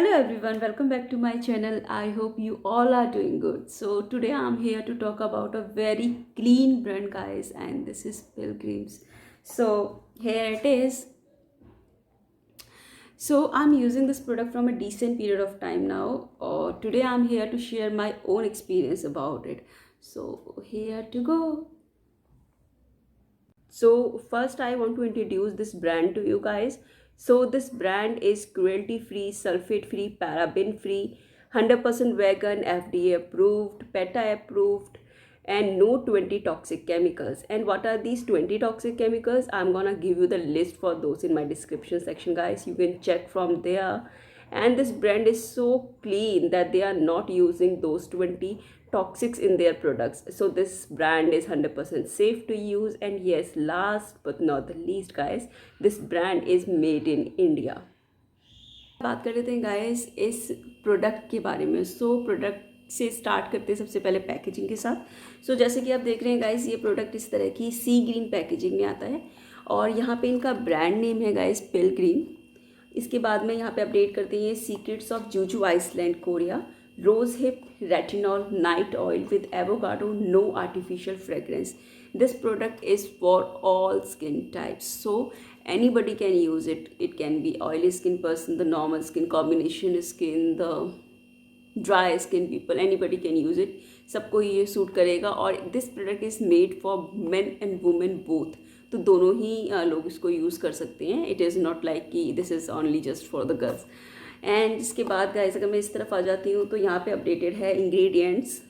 Hello everyone, welcome back to my channel. I hope you all are doing good. So today I'm here to talk about a very clean brand, guys, and this is Pilgrims. So here it is. So I'm using this product from a decent period of time now. Today I'm here to share my own experience about it. So here to go. So first I want to introduce this brand to you guys. So this brand is cruelty free, sulfate free, paraben free, 100% vegan, FDA approved, PETA approved, and no 20 toxic chemicals. And what are these 20 toxic chemicals? I'm gonna give you the list for those in my description section, guys. You can check from there. And this brand is so clean that they are not using those 20 toxics in their products. So this brand is 100% safe to use. And yes, last but not the least, guys, this brand is made in India. बात कर लेते हैं guys इस product के बारे में। Product से start करते हैं सबसे पहले पैकेजिंग के साथ। जैसे कि आप देख रहे हैं गाइस, ये प्रोडक्ट इस तरह की सी ग्रीन पैकेजिंग में आता है और यहाँ पे इनका ब्रांड नेम है गाइस पिलग्रिम। इसके बाद में यहाँ पे अपडेट करते हैं secrets of Jeju island Korea, rose hip retinol night oil with avocado, no artificial fragrance. This product is for all skin types, so anybody can use it. It can be oily skin person, the normal skin, combination skin, the dry skin people, anybody can use it. सबको ये suit करेगा और this product is made for main and women both, तो दोनों ही लोग इसको use कर सकते हैं. इट इज़ नॉट लाइक कि this is only just for the girls. And इसके बाद गाइस अगर मैं इस तरफ आ जाती हूँ तो यहाँ पे अपडेटेड है इंग्रेडिएंट्स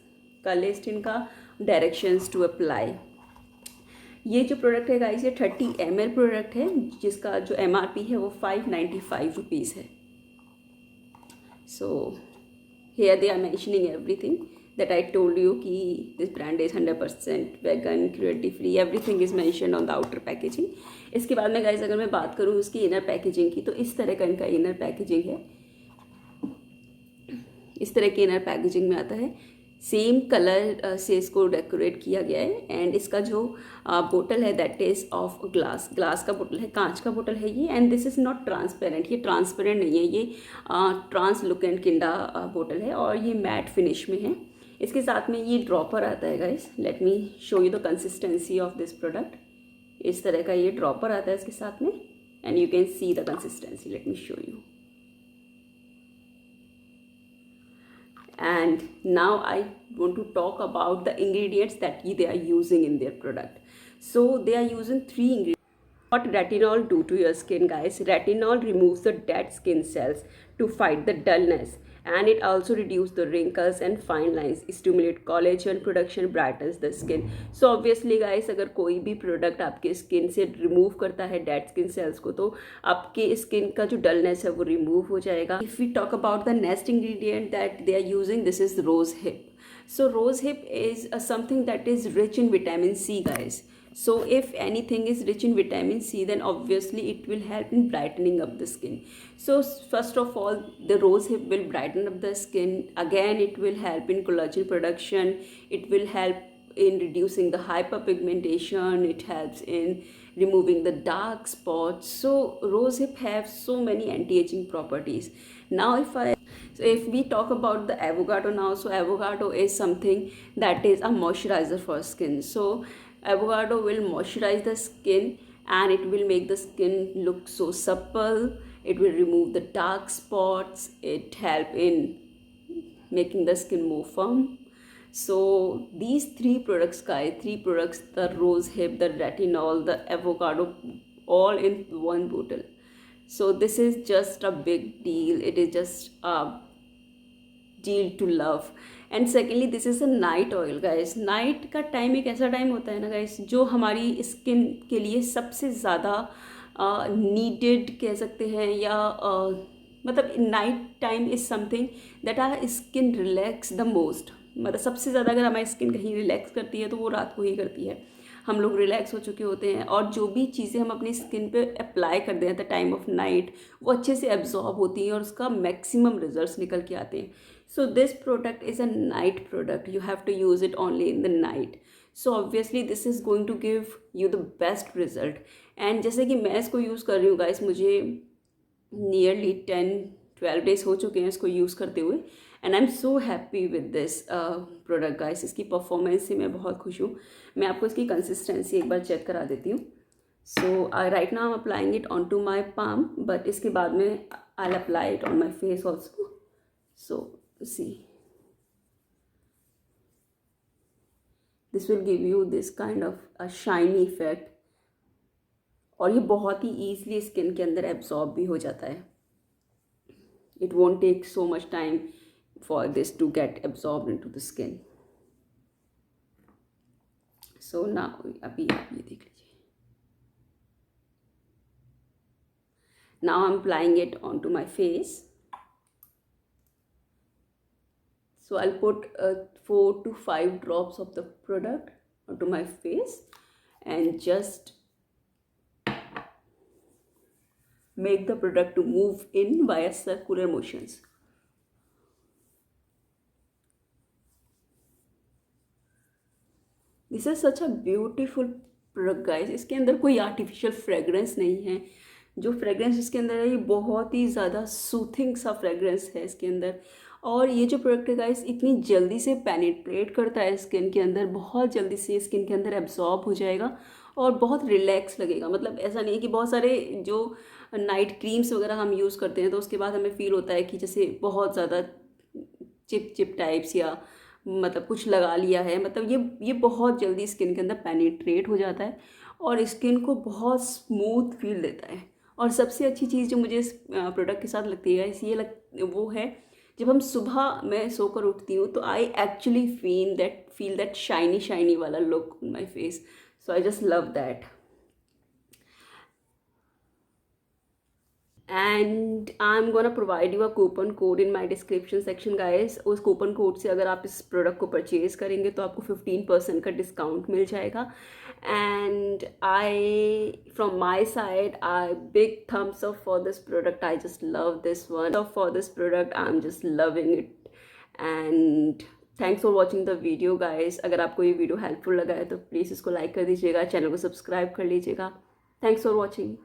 का लिस्ट, इनका डायरेक्शंस टू अप्लाई. ये जो प्रोडक्ट है गाइस ये 30 ml प्रोडक्ट है जिसका जो MRP है वो 595 रुपीज़ है. So here they are mentioning everything that I told you कि this brand is 100% vegan, cruelty free, everything is mentioned on the outer packaging. इसके बाद में गाइस अगर मैं बात करूँ उसकी इनर पैकेजिंग की, तो इस तरह का इनका इनर पैकेजिंग है. इस तरह की इनर पैकेजिंग में आता है. सेम कलर से इसको डेकोरेट किया गया है. एंड इसका जो बोतल है दैट इज़ ऑफ ग्लास का बोतल है, कांच का बोतल है ये. And this is not transparent, ये ट्रांसपेरेंट नहीं है, ये ट्रांसलुकेंट किंडा बोतल है और ये मैट फिनिश में है. इसके साथ में ये ड्रॉपर आता है guys. Let me show you the consistency of this product. इस तरह का ये ड्रॉपर आता है इसके साथ में and you can see the consistency. Let me show you. And now I want to talk about the ingredients that they are using in their product. So they are using 3 ingredients. What retinol do to your skin, guys? Retinol removes the dead skin cells to fight the dullness, and it also reduces the wrinkles and fine lines, stimulate collagen production, brightens the skin. So obviously guys, अगर कोई भी product आपके skin से remove करता है dead skin cells को, तो आपके स्किन का जो डलनेस है वो रिमूव हो जाएगा. If we talk about the next ingredient that they are using, this is rose hip. So rose hip is something that is rich in vitamin C, guys. So if anything is rich in vitamin C, then obviously it will help in brightening up the skin. So first of all, the rose hip will brighten up the skin. Again, it will help in collagen production. It will help in reducing the hyperpigmentation. It helps in removing the dark spots. So rose hip have so many anti-aging properties. Now if we talk about the avocado now, so avocado is something that is a moisturizer for skin. So avocado will moisturize the skin and it will make the skin look so supple. It will remove the dark spots. It help in making the skin more firm. So these 3 products, guys, 3 products, the rose hip, the retinol, the avocado, all in one bottle. So this is just a big deal. It is just a deal to love. And secondly this is a night oil guys. Night का time एक ऐसा time होता है ना guys जो हमारी skin के लिए सबसे ज़्यादा नीडेड कह सकते हैं, या मतलब night time is something that our skin relax the most. मतलब सबसे ज़्यादा अगर हमारी स्किन कहीं रिलैक्स करती है तो वो रात को ही करती है. हम लोग रिलैक्स हो चुके होते हैं और जो भी चीज़ें हम अपनी स्किन पे अप्लाई कर दें at the time of night वो अच्छे से एब्जॉर्ब होती हैं और उसका मैक्सिमम रिजल्ट्स निकल के आते हैं. So this product is a night product. You have to use it only in the night. So obviously this is going to give you the best result. And जैसे कि मैं इसको यूज़ कर रही हूँ गाइस, मुझे नियरली 10 12 डेज हो चुके हैं इसको यूज़ करते हुए, and I am so happy with this product guys. इसकी परफॉर्मेंस से मैं बहुत खुश हूँ। मैं आपको इसकी कंसिस्टेंसी एक बार चेक करा देती हूँ। So right now I am applying it on to my palm, but इसके बाद में I will apply it on my face also. So see, this will give you this kind of a shiny effect, और ये बहुत ही easily skin के अंदर absorb भी हो जाता है। It won't take so much time for this to get absorbed into the skin. So now अभी आप ये देख लीजिए. Now I'm applying it onto my face. So I'll put 4 to 5 drops of the product onto my face and just make the product to move in via circular motions. This is such a beautiful product guys. इसके अंदर कोई artificial fragrance नहीं है। जो fragrance इसके अंदर है ये बहुत ही ज़्यादा सूथिंग सा फ्रेगरेंस है इसके अंदर। और ये जो प्रोडक्ट है गाइस इतनी जल्दी से पेनिट्रेट करता है स्किन के अंदर, बहुत जल्दी से स्किन के अंदर एब्जॉर्ब हो जाएगा और बहुत रिलैक्स लगेगा। मतलब ऐसा नहीं है कि बहुत सारे जो नाइट क्रीम्स वगैरह हम यूज़ करते हैं तो उसके बाद हमें फील होता है कि जैसे बहुत ज़्यादा चिप चिप टाइप्स या मतलब कुछ लगा लिया है। मतलब ये बहुत जल्दी स्किन के अंदर पेनिट्रेट हो जाता है और स्किन को बहुत स्मूथ फील देता है। और सबसे अच्छी चीज़ जो मुझे इस प्रोडक्ट के साथ लगती है वो है जब हम सुबह मैं सोकर उठती हूँ तो I actually feel that shiny वाला look on my face. So I just love that. And I am gonna provide you a coupon code in my description section guys. उस कूपन कोड से अगर आप इस प्रोडक्ट को purchase करेंगे तो आपको 15% का डिस्काउंट मिल जाएगा। And I from my side I big thumbs up for this product. I just love this one for this product. I am just loving it and thanks for watching the video guys. अगर आपको ये video helpful लगा है तो please इसको like कर दीजिएगा, channel को सब्सक्राइब कर लीजिएगा। Thanks for watching.